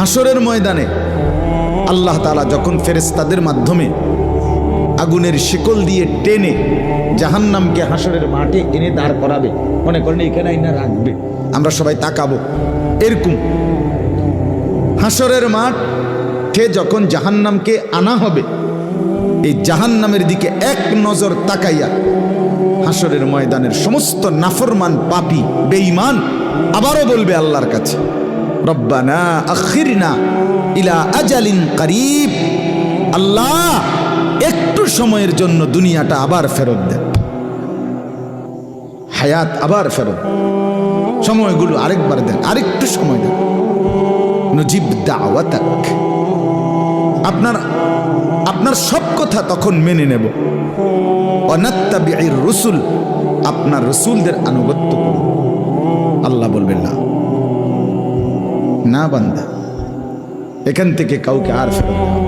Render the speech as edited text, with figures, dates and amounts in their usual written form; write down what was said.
হাসরের ময়দানে আল্লাহ তাআলা যখন ফেরেশতাদের মাধ্যমে আগুনের শিকল দিয়ে টেনে জাহান্নামকে হাসরের মাঠে এনে দাঁড় করাবে, মনে করেন এখানে আইনা রাখবে, আমরা সবাই তাকাবো এরকম। হাসরের মাঠে যখন জাহান্নামকে আনা হবে, এই জাহান্নামের দিকে এক নজর তাকাইয়া হাসরের ময়দানের সমস্ত নাফরমান পাপী বেঈমান আবারও বলবে আল্লাহর কাছে, রব্বানা আখিরনা ইলা আজালিন করিব, আল্লাহ একটু সময়ের জন্য দুনিয়াটা আবার ফেরত দেন, হায়াত আবার ফেরত, সময়গুলো আরেকবার দেন, আরেকটু সময় দেন, নজিব দাওয়াতাক, আপনার সব কথা তখন মেনে নেব, অনাত্তাবিউর রসুল, আপনার রসুলদের আনুগত্য করব। আল্লাহ বলবেন না, না বান্দা, এখান থেকে কাউকে আর ফেরত দেওয়া